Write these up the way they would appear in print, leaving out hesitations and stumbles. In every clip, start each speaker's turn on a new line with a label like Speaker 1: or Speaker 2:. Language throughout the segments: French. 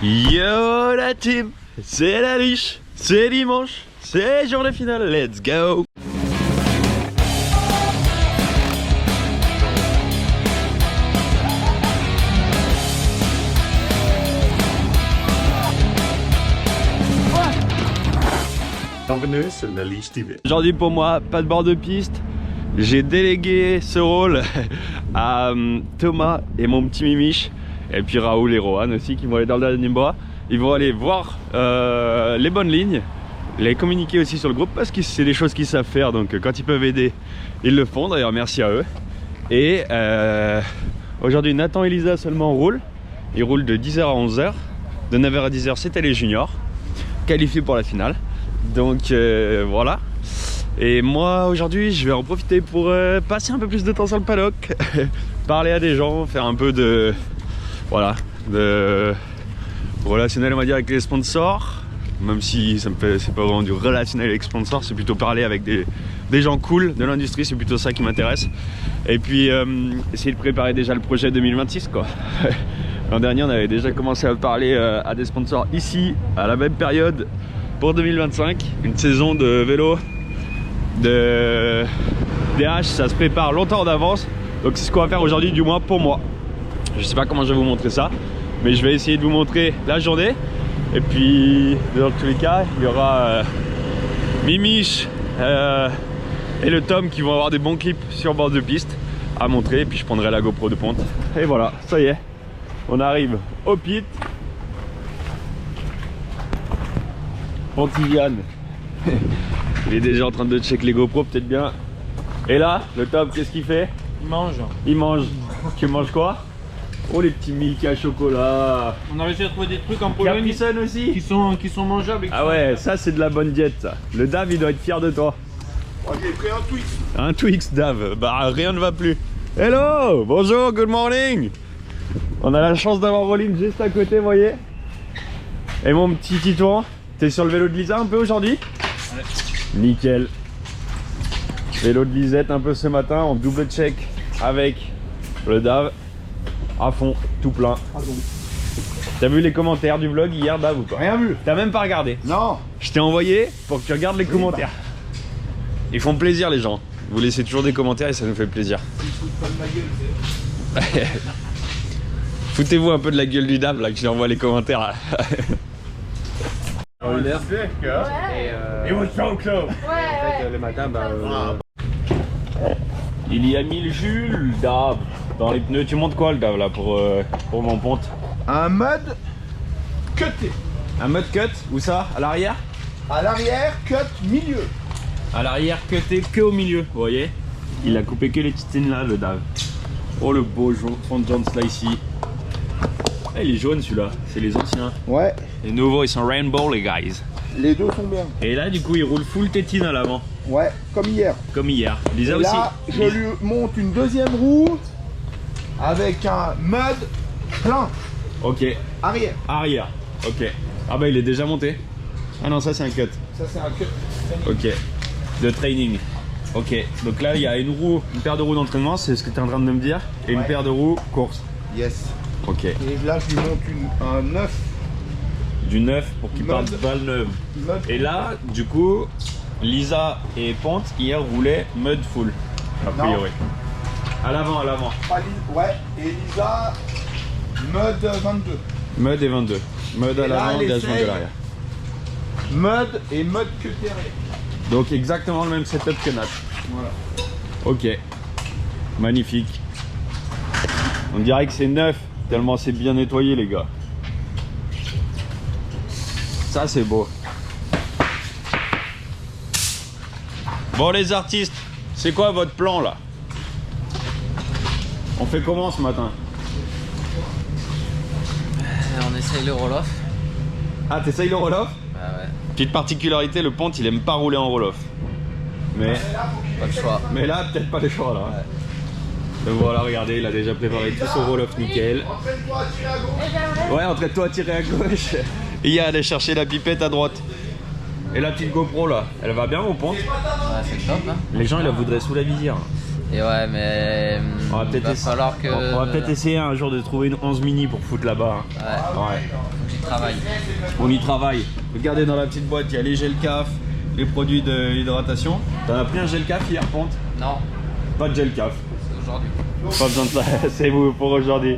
Speaker 1: Yo la team, c'est la liche, c'est dimanche, c'est journée finale, let's go.
Speaker 2: Bienvenue sur la Liche TV.
Speaker 1: Aujourd'hui pour moi, pas de bord de piste. J'ai délégué ce rôle à Thomas et mon petit Mimiche. Et puis Raoul et Rohan aussi qui vont aller dans le dernier bois. Ils vont aller voir les bonnes lignes, les communiquer aussi sur le groupe parce que c'est des choses qu'ils savent faire. Donc quand ils peuvent aider, ils le font. D'ailleurs merci à eux. Et aujourd'hui Nathan et Lisa seulement roulent. Ils roulent de 10h à 11h. De 9h à 10h c'était les juniors. Qualifiés pour la finale. Donc voilà. Et moi aujourd'hui je vais en profiter pour passer un peu plus de temps sur le paddock. Parler à des gens, faire un peu de... Voilà, de relationnel on va dire avec les sponsors. Même si ça me fait, c'est pas vraiment du relationnel avec les sponsors, c'est plutôt parler avec des gens cool de l'industrie, c'est plutôt ça qui m'intéresse. Et puis essayer de préparer déjà le projet 2026 quoi. L'an dernier on avait déjà commencé à parler à des sponsors ici à la même période pour 2025. Une saison de vélo de DH, ça se prépare longtemps en avance. Donc c'est ce qu'on va faire aujourd'hui, du moins pour moi. Je sais pas comment je vais vous montrer ça, mais je vais essayer de vous montrer la journée. Et puis dans tous les cas il y aura Mimiche et le Tom qui vont avoir des bons clips sur bord de piste à montrer. Et puis je prendrai la GoPro de ponte. Et voilà, ça y est, on arrive au pit. Pontiviane il est déjà en train de check les GoPro peut-être bien. Et là le Tom qu'est-ce qu'il fait?
Speaker 3: Il mange.
Speaker 1: Il mange. Tu manges quoi? Oh les petits Milky à chocolat.
Speaker 3: On a réussi à trouver des trucs en Pologne
Speaker 1: Capri-Sun aussi
Speaker 3: qui sont mangeables.
Speaker 1: Ah ouais, ça c'est de la bonne diète ça. Le Dave il doit être fier de toi.
Speaker 2: Oh, j'ai pris un Twix.
Speaker 1: Un Twix Dave, bah rien ne va plus. Hello, bonjour, good morning. On a la chance d'avoir Rolling juste à côté, vous voyez. Et mon petit Titouan, t'es sur le vélo de Lisa un peu aujourd'hui?
Speaker 3: Ouais.
Speaker 1: Nickel. Vélo de Lisette un peu ce matin en double check avec le Dave. À fond, tout plein. T'as vu les commentaires du vlog hier, Dave, ou pas?
Speaker 2: Rien vu.
Speaker 1: T'as même pas regardé?
Speaker 2: Non.
Speaker 1: Je t'ai envoyé pour que tu regardes les commentaires. Ils font plaisir les gens. Vous laissez toujours des commentaires et ça nous fait plaisir.
Speaker 2: Ils foutent pas de ma gueule, c'est...
Speaker 1: Foutez-vous un peu de la gueule du Dave là que je lui envoie les commentaires.
Speaker 2: Et vous so close.
Speaker 4: Le matin,
Speaker 1: Il y a mis le Jules, Dave. Dans les pneus, tu montes quoi le Dave là pour mon ponte?
Speaker 2: Un mode cuté.
Speaker 1: Un mode cut, où ça? À l'arrière?
Speaker 2: À l'arrière, cut milieu.
Speaker 1: À l'arrière cuté que au milieu, vous voyez? Il a coupé que les titines là le Dave. Oh le beau fond de John là ici. Ah, il est jaune celui-là, c'est les anciens.
Speaker 2: Ouais.
Speaker 1: Les nouveaux ils sont rainbow les guys.
Speaker 2: Les deux sont bien.
Speaker 1: Et là du coup il roule full tétine à l'avant.
Speaker 2: Ouais, comme hier.
Speaker 1: Comme hier. Lisa
Speaker 2: Et
Speaker 1: aussi.
Speaker 2: là, je lui monte une deuxième roue avec un mode plein.
Speaker 1: Ok.
Speaker 2: Arrière.
Speaker 1: Arrière. Ok. Ah bah il est déjà monté. Ah non ça c'est un cut.
Speaker 2: Ça c'est un cut.
Speaker 1: Ok. De training. Ok. Donc là il y a une paire de roues d'entraînement, c'est ce que tu es en train de me dire. Et une
Speaker 2: Ouais.
Speaker 1: paire de roues course.
Speaker 2: Yes.
Speaker 1: Ok.
Speaker 2: Et là je lui monte un 9.
Speaker 1: Du 9 pour qu'il parte
Speaker 2: Mode.
Speaker 1: balle neuve.
Speaker 2: Mode.
Speaker 1: Et là du coup Lisa et Ponte hier roulaient mud full. A priori. À l'avant, à l'avant.
Speaker 2: Ouais. Et Lisa, mode 22.
Speaker 1: Mud et 22. Mud à
Speaker 2: Et là,
Speaker 1: l'avant,
Speaker 2: elle
Speaker 1: gagement de
Speaker 2: essaye.
Speaker 1: l'arrière.
Speaker 2: Mode et mode cuté arrière.
Speaker 1: Donc exactement le même setup que Nat.
Speaker 2: Voilà.
Speaker 1: Ok. Magnifique. On dirait que c'est neuf, tellement c'est bien nettoyé les gars. Ça c'est beau. Bon les artistes, c'est quoi votre plan là? On fait comment ce matin?
Speaker 4: on essaye le roll-off.
Speaker 1: Ah t'essayes le roll-off?
Speaker 4: Bah ouais,
Speaker 1: Petite particularité, le Ponte il aime pas rouler en roll-off. Mais
Speaker 4: pas le choix.
Speaker 1: Mais là, peut-être pas le choix là. Donc voilà, regardez, il a déjà préparé tout son roll-off nickel.
Speaker 2: Entraîne-toi à tirer à gauche.
Speaker 1: Ouais, entraîne-toi à tirer à gauche. Et il y a aller chercher la pipette à droite. Et la petite GoPro là, elle va bien au pont?
Speaker 4: Ouais, c'est top hein.
Speaker 1: Les gens ils la voudraient sous la visière.
Speaker 4: Et ouais, mais
Speaker 1: On va peut-être
Speaker 4: falloir que...
Speaker 1: on va peut-être essayer un jour de trouver une 11 mini pour foutre là-bas. Hein.
Speaker 4: Ouais, faut que j'y travaille.
Speaker 1: On y travaille. Regardez dans la petite boîte, il y a les gel caf, les produits d'hydratation. T'en as pris un gel caf hier, Ponte?
Speaker 4: Non,
Speaker 1: Pas de gel caf.
Speaker 4: c'est aujourd'hui.
Speaker 1: Pas besoin de ça, c'est vous pour aujourd'hui.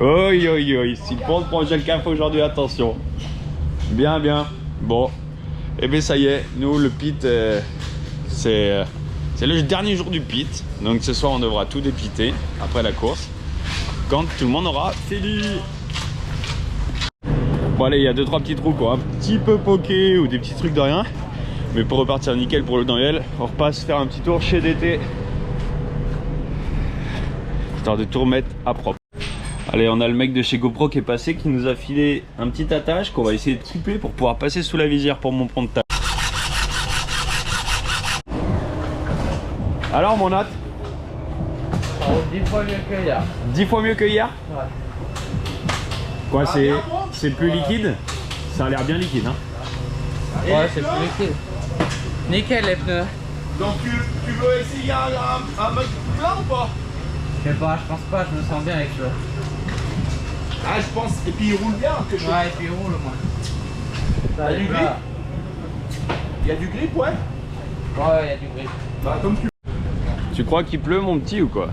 Speaker 1: Oi oi oi, si Ponte prend gel caf aujourd'hui, attention. Bien bien. Bon, et bien ça y est, nous le pit, c'est le dernier jour du pit. Donc ce soir on devra tout dépiter après la course. Quand tout le monde aura fini. Bon allez, il y a 2-3 petits trous quoi, un petit peu poqués ou des petits trucs de rien. Mais pour repartir nickel pour le Daniel, on repasse faire un petit tour chez DT. Histoire de tout remettre à propre. Allez, on a le mec de chez GoPro qui est passé, qui nous a filé un petit attache qu'on va essayer de couper pour pouvoir passer sous la visière pour mon pont de table. Alors mon Nat,
Speaker 4: 10 fois mieux que hier.
Speaker 1: 10 fois mieux que hier?
Speaker 4: Ouais.
Speaker 1: Quoi, c'est plus liquide? Ça a l'air bien liquide hein.
Speaker 4: Ouais, c'est plus liquide. Nickel les pneus.
Speaker 2: Donc tu veux essayer un mode plein ou pas?
Speaker 4: Je sais pas, je pense pas, je me sens bien avec ça.
Speaker 2: Ah je pense, et puis il roule bien que je...
Speaker 4: Ouais, et puis il roule au moins.
Speaker 2: Il y a du grip? Il y a du grip, ouais?
Speaker 4: Ouais, il y a du grip.
Speaker 2: Bah comme tu...
Speaker 1: Tu crois qu'il pleut mon petit ou quoi?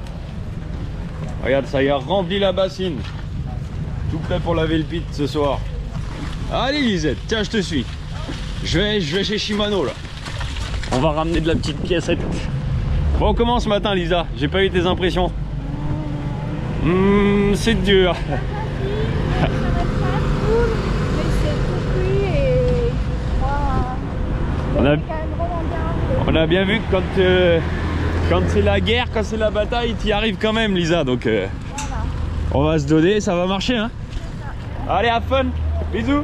Speaker 1: Regarde, ça y a rempli la bassine. Tout prêt pour laver le pit ce soir. Allez Lisette, tiens je te suis. Je vais chez Shimano là. On va ramener de la petite piècette. Bon, comment ce matin Lisa? J'ai pas eu tes impressions. C'est dur. On a bien vu que quand c'est la guerre, quand c'est la bataille, t'y arrives quand même Lisa. Donc voilà. On va se donner, ça va marcher hein. Allez, have fun. Bisous.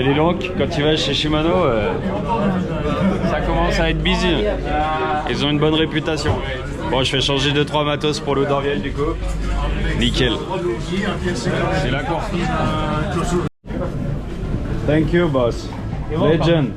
Speaker 1: Les longues, quand tu vas chez Shimano, ça commence à être busy. Ils ont une bonne réputation. Bon, je fais changer 2-3 matos pour le Dorviel du coup. Nickel. C'est la course. Thank you, boss. Legend.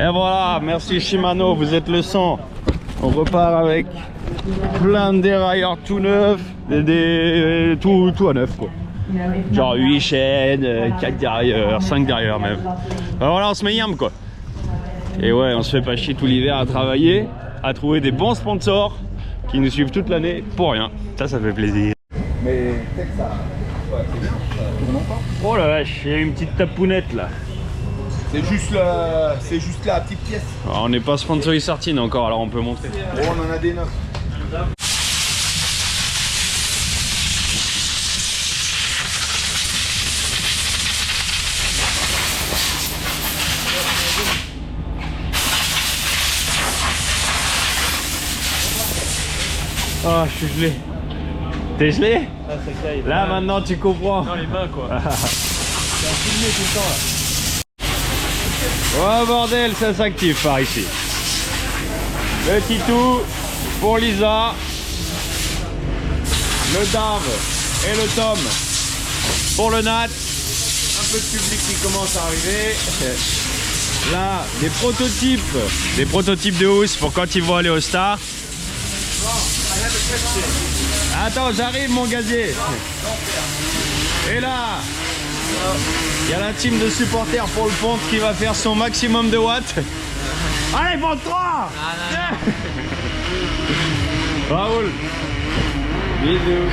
Speaker 1: Et voilà, merci Shimano, vous êtes le sang. On repart avec plein de dérailleurs tout neufs, tout à neuf quoi. Genre 8 chaînes, 4 derrière, 5 derrière même. Ben voilà, on se met yam quoi. Et ouais, on se fait pas chier tout l'hiver à travailler, à trouver des bons sponsors qui nous suivent toute l'année pour rien. Ça fait plaisir.
Speaker 2: Mais peut-être ça. Ouais, c'est bien.
Speaker 1: Oh la vache, il y a une petite tapounette là.
Speaker 2: C'est juste la petite pièce.
Speaker 1: Alors, on n'est pas sponsorisé Sartine encore, alors on peut montrer.
Speaker 2: Oh, on en a des neufs.
Speaker 1: Oh, je suis gelé. T'es gelé?
Speaker 3: Ah, ça caille.
Speaker 1: Là maintenant tu comprends.
Speaker 3: Dans les mains quoi. C'est un filmé tout le temps là.
Speaker 1: Oh bordel, ça s'active par ici. Le titou pour Lisa, le Dave et le Tom pour le Nat. Un peu de public qui commence à arriver. Là, des prototypes de housse pour quand ils vont aller au Star. Attends, j'arrive mon gazier. Et là, il y a la team de supporters pour le ponte qui va faire son maximum de watts. Allez, ponte 3. Raoul. Bisous.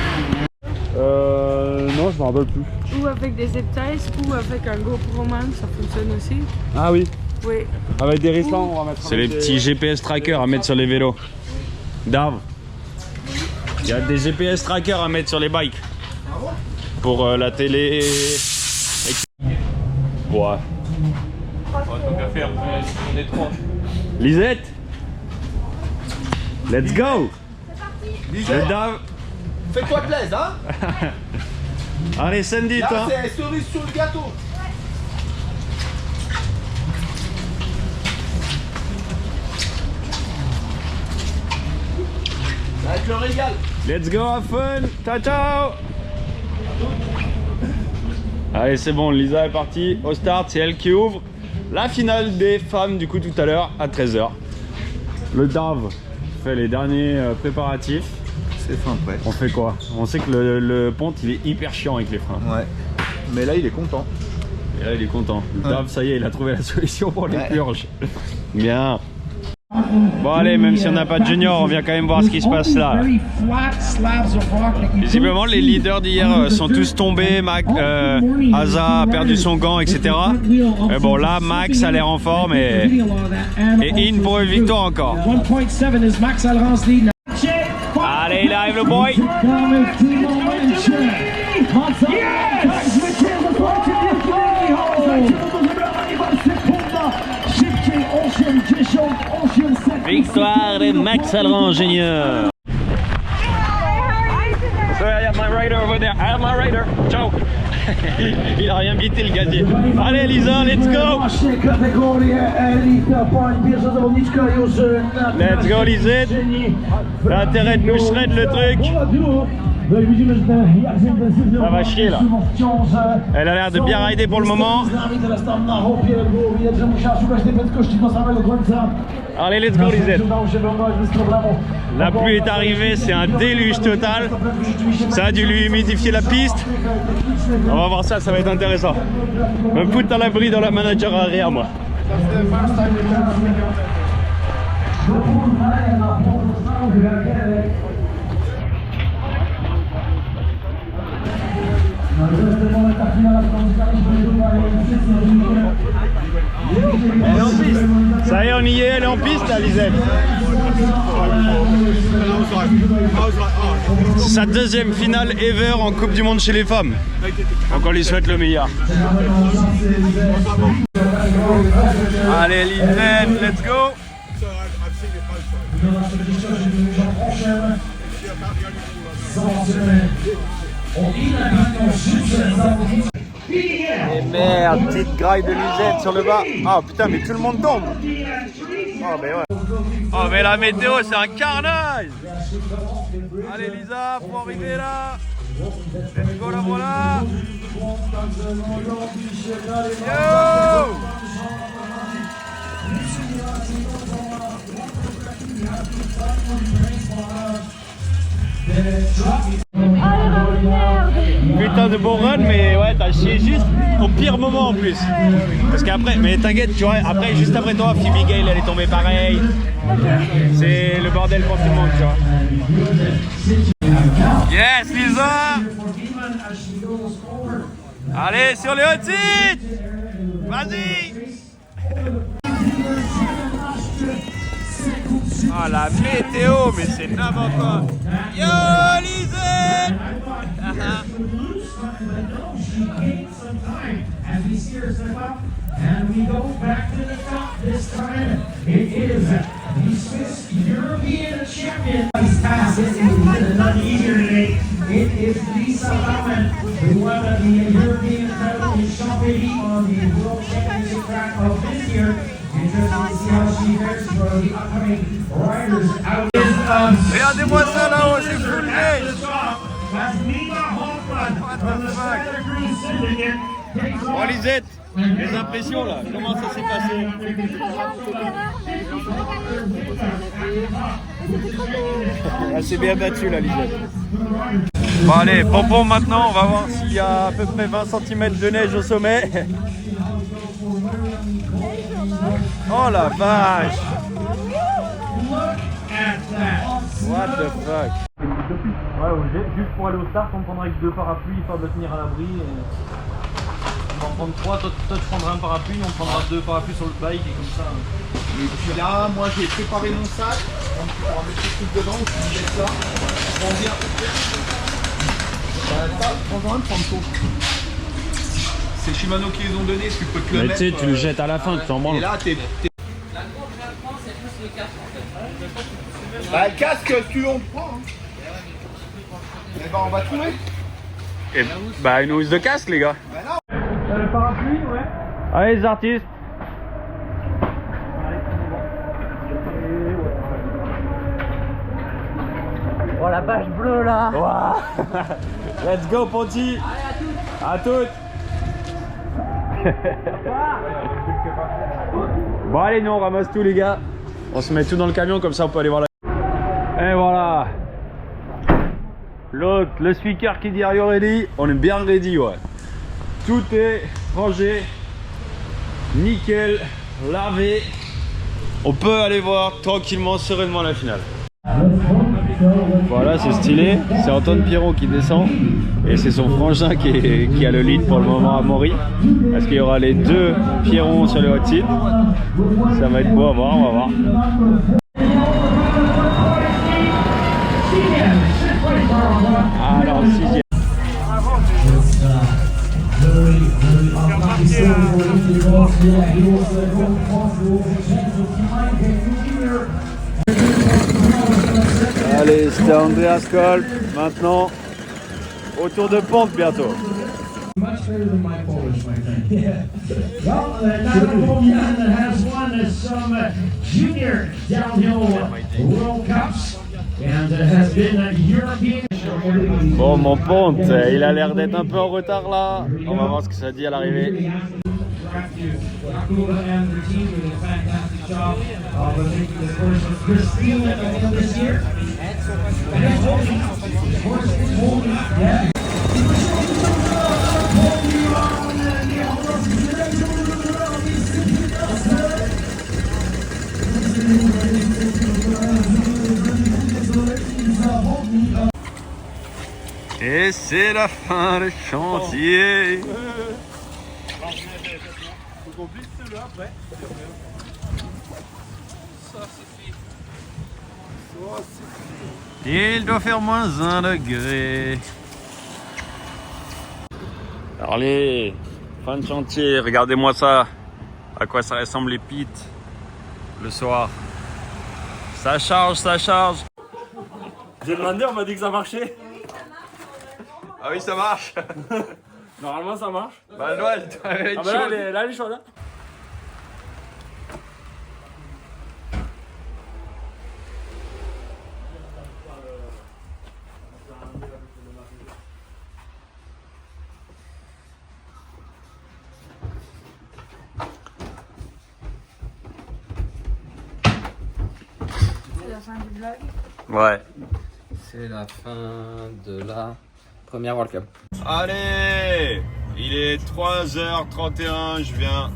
Speaker 1: Non, je me rappelle plus.
Speaker 5: Ou avec des zip ties ou avec un GoPro Man, ça fonctionne aussi.
Speaker 1: Ah oui.
Speaker 5: Oui.
Speaker 1: Avec des restants, on va mettre. C'est les petits GPS trackers à mettre sur les vélos. Darve. Il y a des GPS trackers à mettre sur les bikes. Pour la télé. Ouais.
Speaker 3: Ouais, tant qu'à faire, on est 3.
Speaker 1: Lisette. Let's go. Le Dave.
Speaker 2: Fais-toi plaisir, hein.
Speaker 1: Allez, Sandy,
Speaker 2: Là,
Speaker 1: toi.
Speaker 2: c'est cerise sur le gâteau. Avec le régal.
Speaker 1: Let's go, have fun. Ciao, ciao. Allez, c'est bon, Lisa est partie au start. C'est elle qui ouvre la finale des femmes, du coup, tout à l'heure à 13 h. Le Dave fait les derniers préparatifs.
Speaker 2: C'est fin prêt.
Speaker 1: On fait quoi? On sait que le ponte, il est hyper chiant avec les freins.
Speaker 2: Ouais. Mais là, il est content.
Speaker 1: Et là, il est content. Le Dave, ça y est, il a trouvé la solution pour les
Speaker 2: Ouais.
Speaker 1: purges. Bien. Bon allez, même si on n'a pas de junior, on vient quand même voir ce qui se passe là. Visiblement les leaders d'hier sont tous tombés, Asa a perdu son gant, etc. Mais bon là, Max a l'air en forme et in pour une victoire encore.
Speaker 6: 1.7 is Max Alran's lead.
Speaker 1: Allez, il arrive le boy. Victoire de Max Alran Junior. So I have my rider over there. I have my rider. Ciao. Il a rien bité le gazier. Allez Lisa, let's go. Let's go Lisette. T'as intérêt de nous shred le truc. Ça va chier là. Elle a l'air de bien rider pour le moment. Allez, let's go Lisette. La pluie est arrivée, c'est un déluge total. Ça a dû lui humidifier la piste. On va voir ça, ça va être intéressant. Me foutre à l'abri dans la manager arrière moi. Ça y est, on y est, elle est en piste là, Lisette. C'est sa deuxième finale ever en Coupe du Monde chez les femmes. Donc on lui souhaite le meilleur. Allez Lisette, let's go. Et merde, petite graille de Lisette sur le bas. Ah putain, mais tout le monde tombe. Oh mais ouais. Oh mais la météo, c'est un carnage. Allez Lisa, faut arriver là. Let's go, la voilà. Yo. de bons runs, mais ouais, t'as chié juste au pire moment en plus. Parce qu'après, mais t'inquiète, tu vois, après, juste après toi, Phoebe Gale, elle est tombée pareil. C'est le bordel pour tout le monde, tu vois. Yes, Lisa! Allez, sur les hot seats! Vas-y! Ah, la météo, mais c'est n'importe quoi! Yo, Lisette!
Speaker 6: And we go back to the top this time. It is the Swiss European champion. He's passed it. It's not easier today. It is Lisa Baumann, who won the European title in Champagny on the World Championship track of this year. Interesting to see how she fares for the upcoming riders out.
Speaker 1: Regardez-moi ça là-haut, c'est full neige!
Speaker 6: That's Nina Hoffman from the Santa Cruz Syndicate.
Speaker 1: Bon, Lisette, les impressions là, comment ça s'est passé?
Speaker 7: C'était très bien, petite erreur, mais je suis pas mais c'était trop beau.
Speaker 1: Elle s'est bien battue la Lisette. Bon allez, pompon maintenant, on va voir s'il y a à peu près 20 cm de neige au sommet. Oh la vache! What the fuck?
Speaker 3: Ouais, juste pour aller au start, on prendra avec 2 parapluies, histoire de tenir à l'abri. On va en prendre 3, toi tu prendras un parapluie, on prendra 2 parapluies sur le bike et comme ça.
Speaker 2: Et puis là, moi j'ai préparé mon sac. Donc on va mettre ce truc dedans, on met ça. On vient. Prends-en un, prends le tour. C'est Shimano qui les ont donné, tu peux te le
Speaker 1: Mais
Speaker 2: mettre.
Speaker 1: tu sais, tu le jettes à la fin, tu t'en branles.
Speaker 2: Et là, t'es.
Speaker 4: La grosse que je prends, c'est plus le casque en fait.
Speaker 2: Bah, le casque, tu on prend. Hein. Eh ben, on va trouver.
Speaker 1: Et bah une housse de casque les gars.
Speaker 2: Bah non.
Speaker 3: Le parapluie, ouais.
Speaker 1: Allez les artistes.
Speaker 4: Oh la vache bleue là.
Speaker 1: Wow. Let's go Ponty. À toutes. Bon allez, nous on ramasse tout les gars. On se met tout dans le camion comme ça on peut aller voir la... Et voilà. L'autre, le speaker qui dit Are you ready? On est bien ready, ouais. Tout est rangé, nickel, lavé. On peut aller voir tranquillement, sereinement la finale. Voilà, c'est stylé. C'est Antoine Pierron qui descend. Et c'est son frangin qui a le lead pour le moment à Maury. Parce qu'il y aura les 2 Pierrons sur le hot seat. Ça va être beau à voir, on va voir. Alors, 6e. Allez, c'était Andreas Kolb. Maintenant, au tour de pente bientôt.
Speaker 6: Much better than my Polish, my friend. Yeah. Well, another Polian that has won some junior downhill World Cups and has been a European.
Speaker 1: Bon, mon ponte, il a l'air d'être un peu en retard là. On va voir ce que ça dit à l'arrivée. Et c'est la fin du chantier. Il doit faire moins 1 degré. Allez, fin de chantier, regardez-moi ça. À quoi ça ressemble les pits le soir. Ça charge, ça charge.
Speaker 3: J'ai demandé, on m'a dit que ça marchait.
Speaker 1: Ah oui, ça marche.
Speaker 3: Normalement ça marche.
Speaker 1: Bah ouais, elle est
Speaker 3: Ah bah là, elle est chaude. Hein.
Speaker 5: C'est la fin du vlog.
Speaker 1: Ouais.
Speaker 4: C'est la fin de la première World Cup.
Speaker 1: Allez, il est 3h31, je viens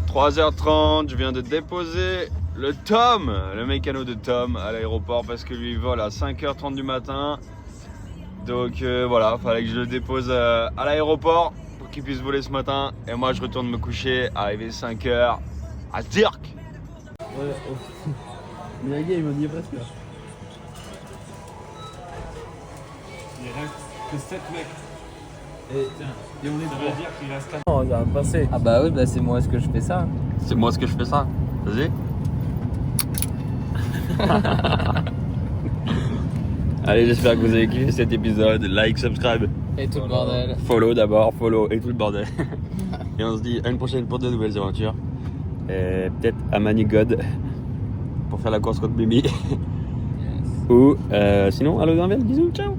Speaker 1: 3h30, je viens de déposer le Tom, le mécano de Tom à l'aéroport parce que lui il vole à 5h30 du matin. Donc voilà, fallait que je le dépose à l'aéroport pour qu'il puisse voler ce matin. Et moi je retourne me coucher, arrivé 5h à Dirk.
Speaker 3: Ouais, mais il me dit presque là.
Speaker 8: Il reste que 7 mecs.
Speaker 3: Et
Speaker 8: on est ça veut dire qu'il reste 4.
Speaker 3: non, il va me passer.
Speaker 4: Ah bah oui, bah c'est moi ce que je fais ça.
Speaker 1: C'est moi ce que je fais ça, vas-y. Allez, j'espère que vous avez kiffé cet épisode. Like, subscribe,
Speaker 4: Et tout le bordel.
Speaker 1: follow d'abord, follow et tout le bordel. Et on se dit à une prochaine pour de nouvelles aventures. Et peut-être à Manigod pour faire la course contre Bibi. Ou sinon, à Lausanne, bisous, ciao.